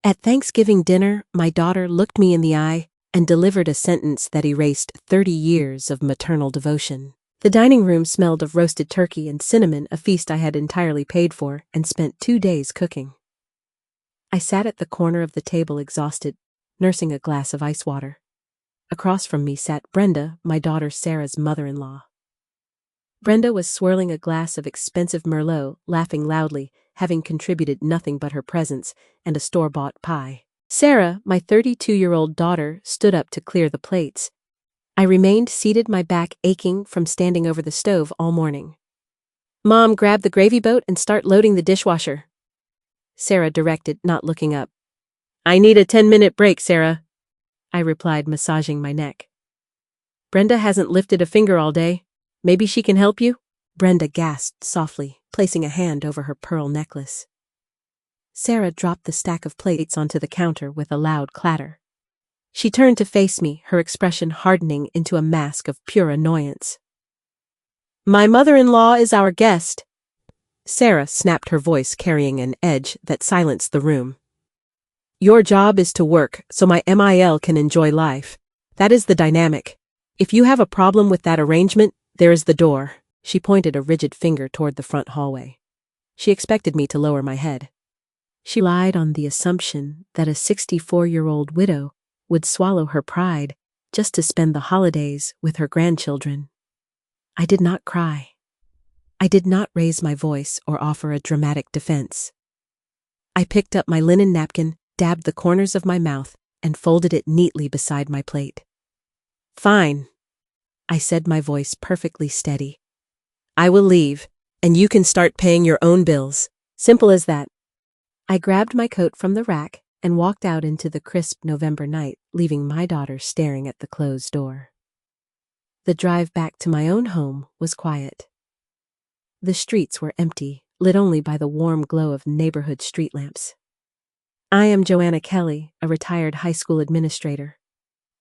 At Thanksgiving dinner, my daughter looked me in the eye and delivered a sentence that erased 30 years of maternal devotion. The dining room smelled of roasted turkey and cinnamon, a feast I had entirely paid for and spent 2 days cooking. I sat at the corner of the table exhausted, nursing a glass of ice water. Across from me sat Brenda, my daughter Sarah's mother-in-law. Brenda was swirling a glass of expensive Merlot, laughing loudly, having contributed nothing but her presence and a store-bought pie. Sarah, my 32-year-old daughter, stood up to clear the plates. I remained seated, my back aching from standing over the stove all morning. "Mom, grab the gravy boat and start loading the dishwasher," Sarah directed, not looking up. "I need a 10-minute break, Sarah," I replied, massaging my neck. "Brenda hasn't lifted a finger all day. Maybe she can help you?" Brenda gasped softly, placing a hand over her pearl necklace. Sarah dropped the stack of plates onto the counter with a loud clatter. She turned to face me, her expression hardening into a mask of pure annoyance. "My mother-in-law is our guest," Sarah snapped, her voice carrying an edge that silenced the room. "Your job is to work so my MIL can enjoy life. That is the dynamic. If you have a problem with that arrangement, there is the door." She pointed a rigid finger toward the front hallway. She expected me to lower my head. She lied on the assumption that a 64-year-old widow would swallow her pride just to spend the holidays with her grandchildren. I did not cry. I did not raise my voice or offer a dramatic defense. I picked up my linen napkin, dabbed the corners of my mouth, and folded it neatly beside my plate. "Fine," I said, my voice perfectly steady. "I will leave, and you can start paying your own bills. Simple as that." I grabbed my coat from the rack and walked out into the crisp November night, leaving my daughter staring at the closed door. The drive back to my own home was quiet. The streets were empty, lit only by the warm glow of neighborhood street lamps. I am Joanna Kelly, a retired high school administrator.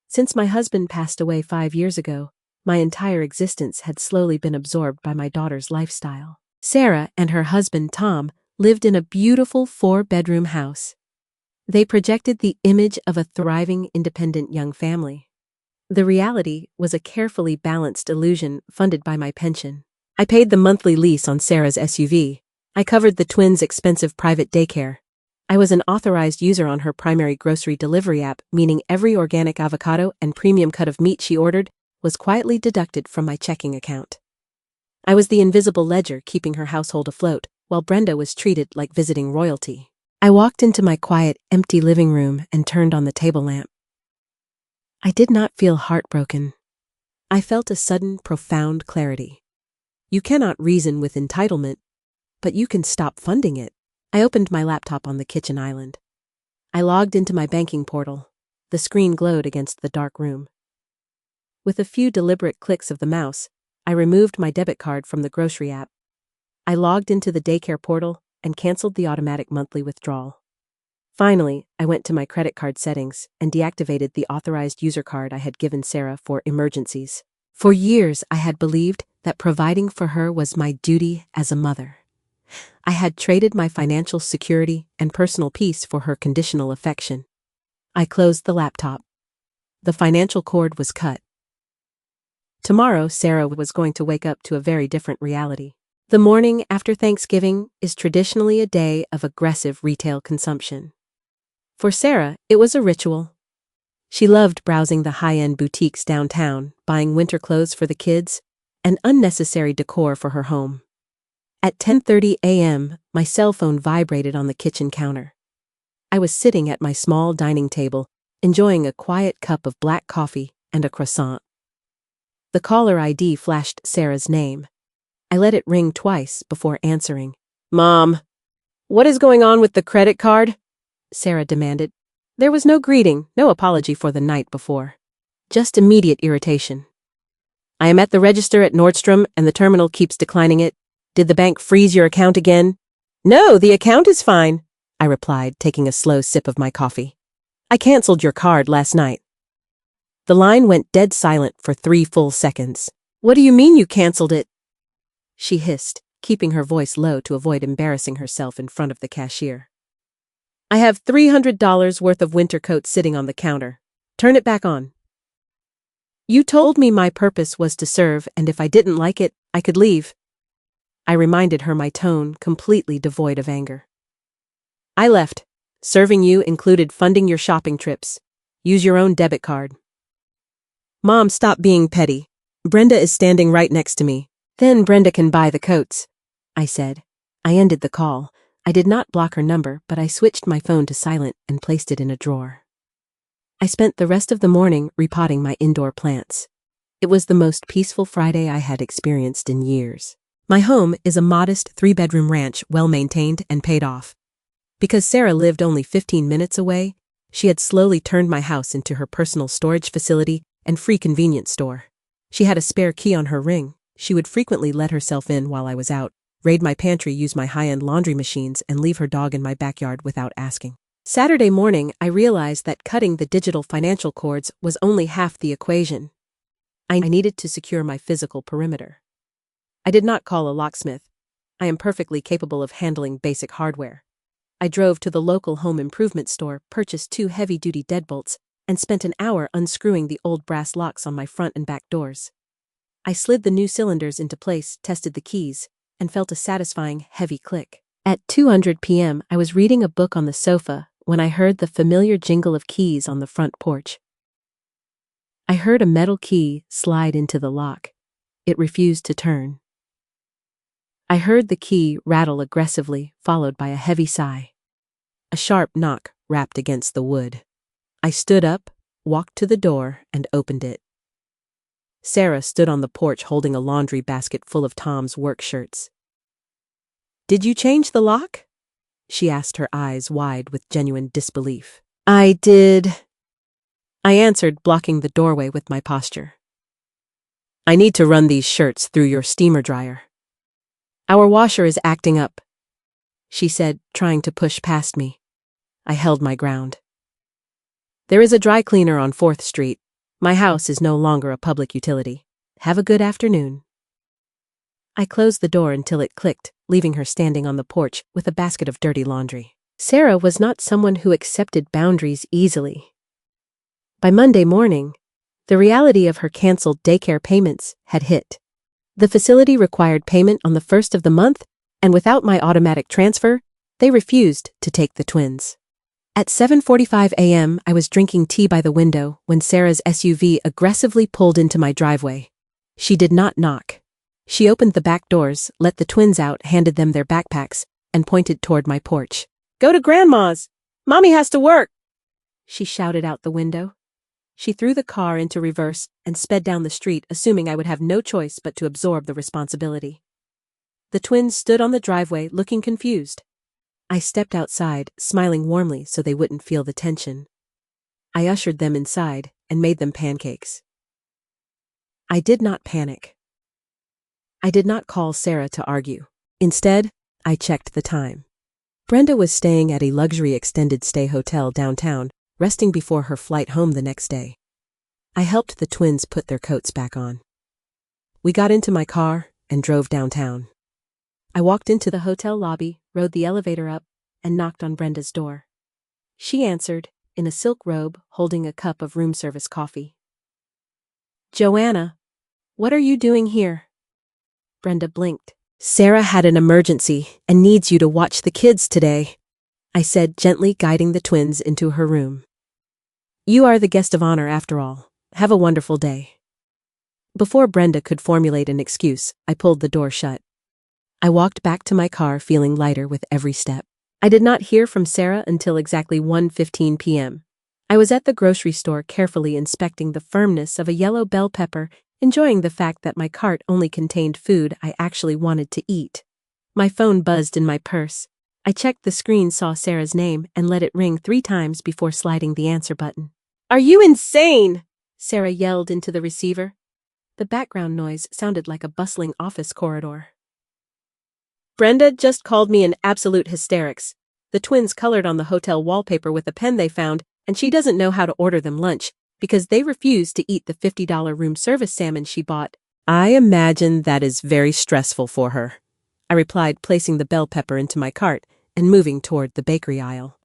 Since my husband passed away 5 years ago, my entire existence had slowly been absorbed by my daughter's lifestyle. Sarah and her husband Tom lived in a beautiful 4-bedroom house. They projected the image of a thriving, independent young family. The reality was a carefully balanced illusion funded by my pension. I paid the monthly lease on Sarah's SUV. I covered the twins' expensive private daycare. I was an authorized user on her primary grocery delivery app, meaning every organic avocado and premium cut of meat she ordered was quietly deducted from my checking account. I was the invisible ledger keeping her household afloat, while Brenda was treated like visiting royalty. I walked into my quiet, empty living room and turned on the table lamp. I did not feel heartbroken. I felt a sudden, profound clarity. You cannot reason with entitlement, but you can stop funding it. I opened my laptop on the kitchen island. I logged into my banking portal. The screen glowed against the dark room. With a few deliberate clicks of the mouse, I removed my debit card from the grocery app. I logged into the daycare portal and canceled the automatic monthly withdrawal. Finally, I went to my credit card settings and deactivated the authorized user card I had given Sarah for emergencies. For years, I had believed that providing for her was my duty as a mother. I had traded my financial security and personal peace for her conditional affection. I closed the laptop. The financial cord was cut. Tomorrow, Sarah was going to wake up to a very different reality. The morning after Thanksgiving is traditionally a day of aggressive retail consumption. For Sarah, it was a ritual. She loved browsing the high-end boutiques downtown, buying winter clothes for the kids, and unnecessary decor for her home. At 10:30 a.m., my cell phone vibrated on the kitchen counter. I was sitting at my small dining table, enjoying a quiet cup of black coffee and a croissant. The caller ID flashed Sarah's name. I let it ring twice before answering. "Mom, what is going on with the credit card?" Sarah demanded. There was no greeting, no apology for the night before. Just immediate irritation. "I am at the register at Nordstrom and the terminal keeps declining it. Did the bank freeze your account again?" "No, the account is fine," I replied, taking a slow sip of my coffee. "I canceled your card last night." The line went dead silent for 3 full seconds. "What do you mean you canceled it?" she hissed, keeping her voice low to avoid embarrassing herself in front of the cashier. I have $300 worth of winter coats sitting on the counter. Turn it back on. You told me my purpose was to serve, and if I didn't like it, I could leave. I reminded her, my tone completely devoid of anger. I left. Serving you included funding your shopping trips. Use your own debit card. Mom, stop being petty. Brenda is standing right next to me. Then Brenda can buy the coats, I said. I ended the call. I did not block her number, but I switched my phone to silent and placed it in a drawer. I spent the rest of the morning repotting my indoor plants. It was the most peaceful Friday I had experienced in years. My home is a modest 3-bedroom ranch, well-maintained and paid off. Because Sarah lived only 15 minutes away, she had slowly turned my house into her personal storage facility and free convenience store. She had a spare key on her ring. She would frequently let herself in while I was out, raid my pantry, use my high-end laundry machines, and leave her dog in my backyard without asking. Saturday morning, I realized that cutting the digital financial cords was only half the equation. I needed to secure my physical perimeter. I did not call a locksmith. I am perfectly capable of handling basic hardware. I drove to the local home improvement store, purchased 2 heavy-duty deadbolts, and spent an hour unscrewing the old brass locks on my front and back doors. I slid the new cylinders into place, tested the keys, and felt a satisfying, heavy click. At 2:00 p.m., I was reading a book on the sofa when I heard the familiar jingle of keys on the front porch. I heard a metal key slide into the lock. It refused to turn. I heard the key rattle aggressively, followed by a heavy sigh. A sharp knock rapped against the wood. I stood up, walked to the door, and opened it. Sarah stood on the porch holding a laundry basket full of Tom's work shirts. "Did you change the lock?" she asked, her eyes wide with genuine disbelief. "I did," I answered, blocking the doorway with my posture. "I need to run these shirts through your steamer dryer. Our washer is acting up," she said, trying to push past me. I held my ground. "There is a dry cleaner on 4th Street. My house is no longer a public utility. Have a good afternoon." I closed the door until it clicked, leaving her standing on the porch with a basket of dirty laundry. Sarah was not someone who accepted boundaries easily. By Monday morning, the reality of her canceled daycare payments had hit. The facility required payment on the 1st of the month, and without my automatic transfer, they refused to take the twins. At 7:45 a.m., I was drinking tea by the window when Sarah's SUV aggressively pulled into my driveway. She did not knock. She opened the back doors, let the twins out, handed them their backpacks, and pointed toward my porch. "Go to Grandma's! Mommy has to work!" she shouted out the window. She threw the car into reverse and sped down the street, assuming I would have no choice but to absorb the responsibility. The twins stood on the driveway, looking confused. I stepped outside, smiling warmly so they wouldn't feel the tension. I ushered them inside and made them pancakes. I did not panic. I did not call Sarah to argue. Instead, I checked the time. Brenda was staying at a luxury extended stay hotel downtown, resting before her flight home the next day. I helped the twins put their coats back on. We got into my car and drove downtown. I walked into the hotel lobby, rode the elevator up, and knocked on Brenda's door. She answered, in a silk robe, holding a cup of room service coffee. "Joanna, what are you doing here?" Brenda blinked. "Sarah had an emergency and needs you to watch the kids today," I said, gently guiding the twins into her room. "You are the guest of honor after all. Have a wonderful day." Before Brenda could formulate an excuse, I pulled the door shut. I walked back to my car feeling lighter with every step. I did not hear from Sarah until exactly 1:15 p.m. I was at the grocery store carefully inspecting the firmness of a yellow bell pepper, enjoying the fact that my cart only contained food I actually wanted to eat. My phone buzzed in my purse. I checked the screen, saw Sarah's name, and let it ring 3 times before sliding the answer button. "Are you insane?" Sarah yelled into the receiver. The background noise sounded like a bustling office corridor. "Brenda just called me in absolute hysterics. The twins colored on the hotel wallpaper with a pen they found, and she doesn't know how to order them lunch because they refused to eat the $50 room service salmon she bought." "I imagine that is very stressful for her," I replied, placing the bell pepper into my cart and moving toward the bakery aisle.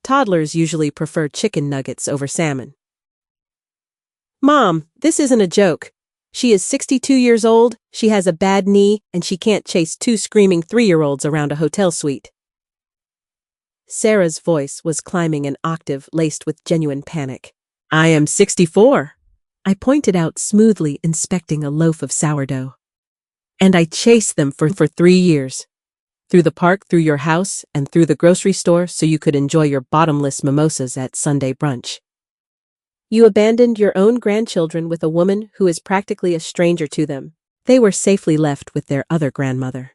Toddlers usually prefer chicken nuggets over salmon. Mom, this isn't a joke. She is 62 years old, she has a bad knee, and she can't chase two screaming 3-year-olds around a hotel suite. Sarah's voice was climbing an octave laced with genuine panic. I am 64. I pointed out smoothly, inspecting a loaf of sourdough. And I chased them for 3 years. Through the park, through your house, and through the grocery store so you could enjoy your bottomless mimosas at Sunday brunch. You abandoned your own grandchildren with a woman who is practically a stranger to them. They were safely left with their other grandmother.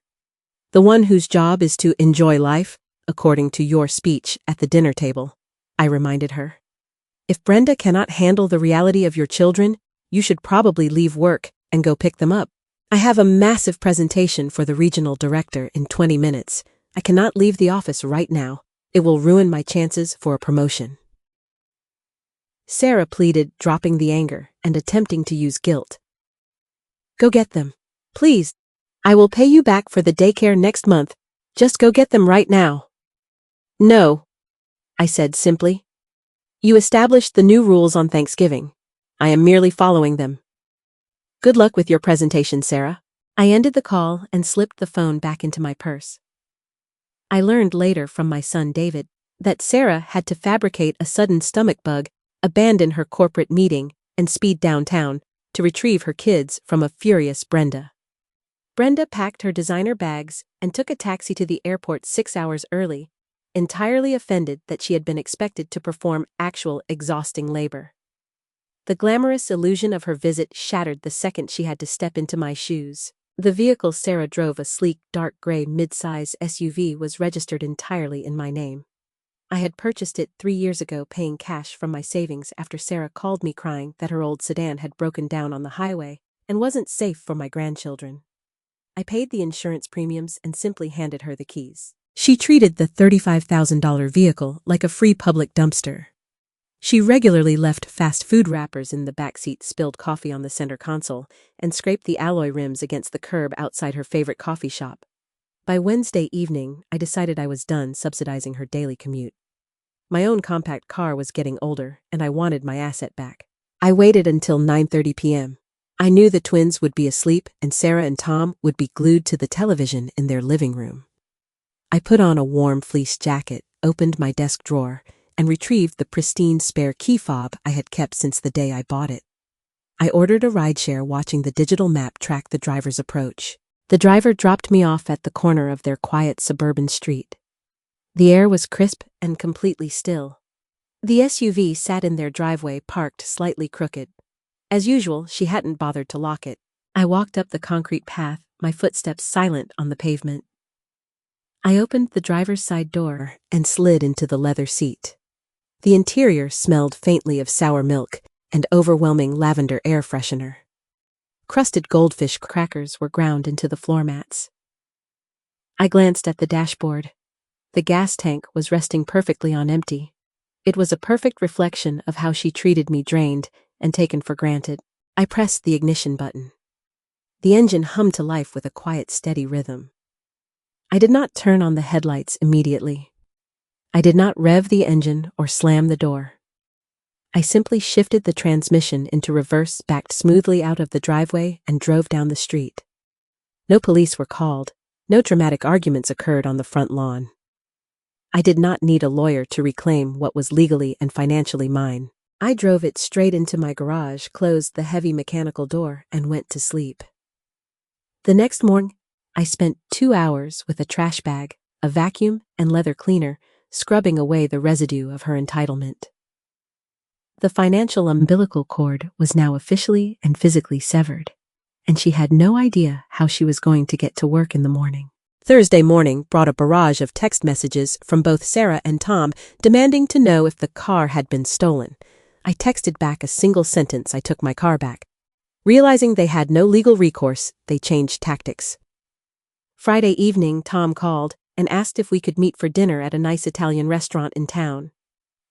The one whose job is to enjoy life, according to your speech at the dinner table, I reminded her. If Brenda cannot handle the reality of your children, you should probably leave work and go pick them up. I have a massive presentation for the regional director in 20 minutes. I cannot leave the office right now. It will ruin my chances for a promotion. Sarah pleaded, dropping the anger and attempting to use guilt. Go get them. Please. I will pay you back for the daycare next month. Just go get them right now. No, I said simply. You established the new rules on Thanksgiving. I am merely following them. Good luck with your presentation, Sarah. I ended the call and slipped the phone back into my purse. I learned later from my son David that Sarah had to fabricate a sudden stomach bug, abandon her corporate meeting, and speed downtown to retrieve her kids from a furious Brenda. Brenda packed her designer bags and took a taxi to the airport 6 hours early, entirely offended that she had been expected to perform actual exhausting labor. The glamorous illusion of her visit shattered the second she had to step into my shoes. The vehicle Sarah drove, a sleek, dark gray mid-size SUV, was registered entirely in my name. I had purchased it 3 years ago, paying cash from my savings after Sarah called me crying that her old sedan had broken down on the highway and wasn't safe for my grandchildren. I paid the insurance premiums and simply handed her the keys. She treated the $35,000 vehicle like a free public dumpster. She regularly left fast food wrappers in the backseat, spilled coffee on the center console, and scraped the alloy rims against the curb outside her favorite coffee shop. By Wednesday evening, I decided I was done subsidizing her daily commute. My own compact car was getting older, and I wanted my asset back. I waited until 9:30 p.m. I knew the twins would be asleep and Sarah and Tom would be glued to the television in their living room. I put on a warm fleece jacket, opened my desk drawer, and retrieved the pristine spare key fob I had kept since the day I bought it. I ordered a rideshare, watching the digital map track the driver's approach. The driver dropped me off at the corner of their quiet suburban street. The air was crisp and completely still. The SUV sat in their driveway, parked slightly crooked. As usual, she hadn't bothered to lock it. I walked up the concrete path, my footsteps silent on the pavement. I opened the driver's side door and slid into the leather seat. The interior smelled faintly of sour milk and overwhelming lavender air freshener. Crusted goldfish crackers were ground into the floor mats. I glanced at the dashboard. The gas tank was resting perfectly on empty. It was a perfect reflection of how she treated me, drained and taken for granted. I pressed the ignition button. The engine hummed to life with a quiet, steady rhythm. I did not turn on the headlights immediately. I did not rev the engine or slam the door. I simply shifted the transmission into reverse, backed smoothly out of the driveway, and drove down the street. No police were called. No dramatic arguments occurred on the front lawn. I did not need a lawyer to reclaim what was legally and financially mine. I drove it straight into my garage, closed the heavy mechanical door, and went to sleep. The next morning, I spent 2 hours with a trash bag, a vacuum, and leather cleaner, scrubbing away the residue of her entitlement. The financial umbilical cord was now officially and physically severed, and she had no idea how she was going to get to work in the morning. Thursday morning brought a barrage of text messages from both Sarah and Tom demanding to know if the car had been stolen. I texted back a single sentence: I took my car back. Realizing they had no legal recourse, they changed tactics. Friday evening, Tom called and asked if we could meet for dinner at a nice Italian restaurant in town.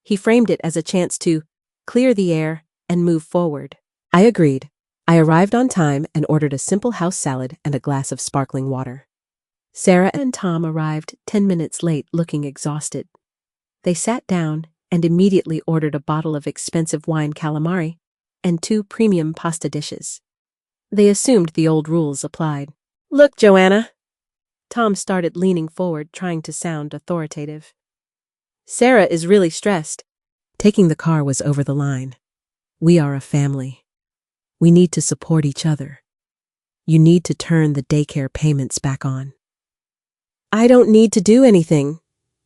He framed it as a chance to clear the air and move forward. I agreed. I arrived on time and ordered a simple house salad and a glass of sparkling water. Sarah and Tom arrived 10 minutes late, looking exhausted. They sat down and immediately ordered a bottle of expensive wine calamari and 2 premium pasta dishes. They assumed the old rules applied. "Look, Joanna." Tom started leaning forward, trying to sound authoritative. "Sarah is really stressed." Taking the car was over the line. "We are a family. We need to support each other. You need to turn the daycare payments back on." "I don't need to do anything,"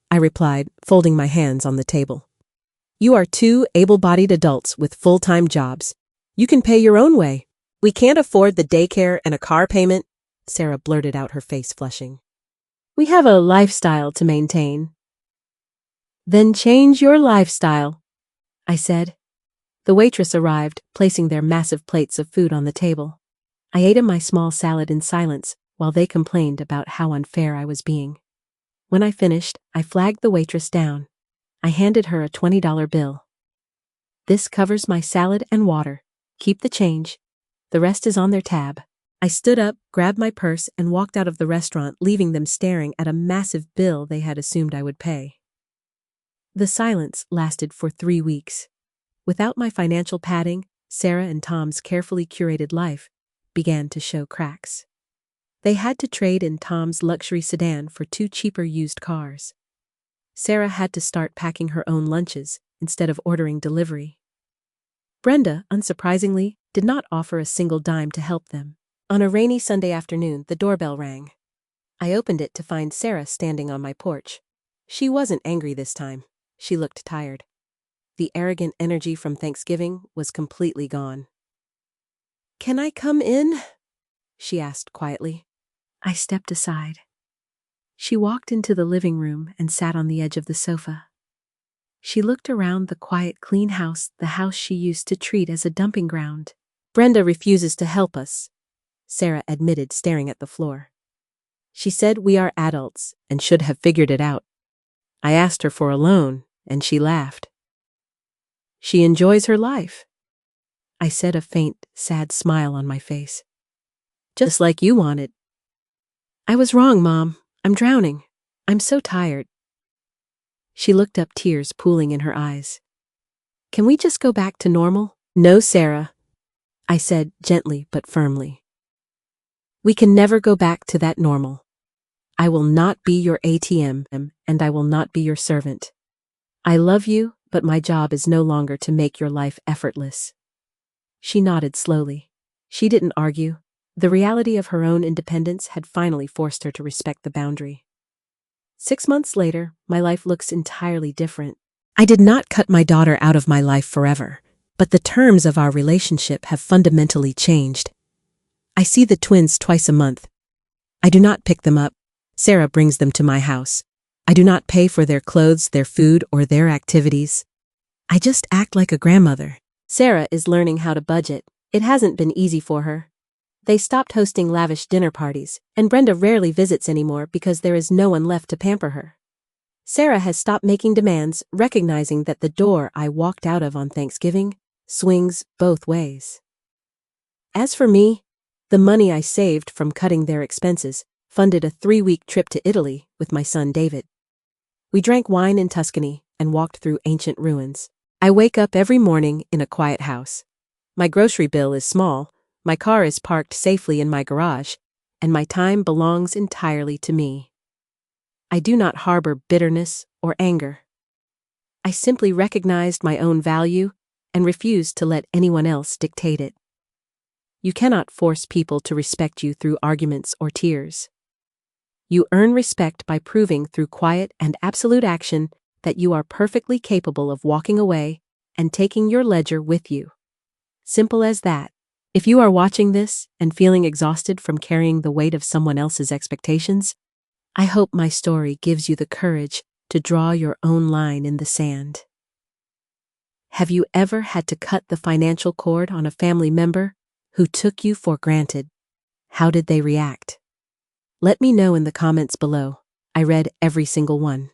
I replied, folding my hands on the table. "You are 2 able-bodied adults with full-time jobs. You can pay your own way." "We can't afford the daycare and a car payment," Sarah blurted out, her face flushing. "We have a lifestyle to maintain." "Then change your lifestyle," I said. The waitress arrived, placing their massive plates of food on the table. I ate my small salad in silence while they complained about how unfair I was being. When I finished, I flagged the waitress down. I handed her a $20 bill. "This covers my salad and water. Keep the change. The rest is on their tab." I stood up, grabbed my purse, and walked out of the restaurant, leaving them staring at a massive bill they had assumed I would pay. The silence lasted for 3 weeks. Without my financial padding, Sarah and Tom's carefully curated life began to show cracks. They had to trade in Tom's luxury sedan for 2 cheaper used cars. Sarah had to start packing her own lunches instead of ordering delivery. Brenda, unsurprisingly, did not offer a single dime to help them. On a rainy Sunday afternoon, the doorbell rang. I opened it to find Sarah standing on my porch. She wasn't angry this time. She looked tired. The arrogant energy from Thanksgiving was completely gone. "Can I come in?" she asked quietly. I stepped aside. She walked into the living room and sat on the edge of the sofa. She looked around the quiet, clean house, the house she used to treat as a dumping ground. "Brenda refuses to help us," Sarah admitted, staring at the floor. "She said we are adults and should have figured it out. I asked her for a loan, and she laughed. She enjoys her life," I said, a faint, sad smile on my face. "Just like you wanted." "I was wrong, Mom. I'm drowning. I'm so tired." She looked up, tears pooling in her eyes. "Can we just go back to normal?" "No, Sarah," I said gently but firmly. "We can never go back to that normal. I will not be your ATM, and I will not be your servant. I love you, but my job is no longer to make your life effortless." She nodded slowly. She didn't argue. The reality of her own independence had finally forced her to respect the boundary. 6 months later, my life looks entirely different. I did not cut my daughter out of my life forever, but the terms of our relationship have fundamentally changed. I see the twins twice a month. I do not pick them up. Sarah brings them to my house. I do not pay for their clothes, their food, or their activities. I just act like a grandmother. Sarah is learning how to budget. It hasn't been easy for her. They stopped hosting lavish dinner parties, and Brenda rarely visits anymore because there is no one left to pamper her. Sarah has stopped making demands, recognizing that the door I walked out of on Thanksgiving swings both ways. As for me, the money I saved from cutting their expenses funded a 3-week trip to Italy with my son David. We drank wine in Tuscany and walked through ancient ruins. I wake up every morning in a quiet house. My grocery bill is small, my car is parked safely in my garage, and my time belongs entirely to me. I do not harbor bitterness or anger. I simply recognized my own value and refused to let anyone else dictate it. You cannot force people to respect you through arguments or tears. You earn respect by proving through quiet and absolute action that you are perfectly capable of walking away and taking your ledger with you. Simple as that. If you are watching this and feeling exhausted from carrying the weight of someone else's expectations, I hope my story gives you the courage to draw your own line in the sand. Have you ever had to cut the financial cord on a family member who took you for granted? How did they react? Let me know in the comments below. I read every single one.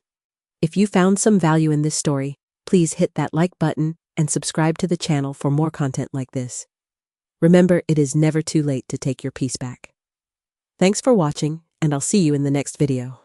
If you found some value in this story, please hit that like button and subscribe to the channel for more content like this. Remember, it is never too late to take your peace back. Thanks for watching, and I'll see you in the next video.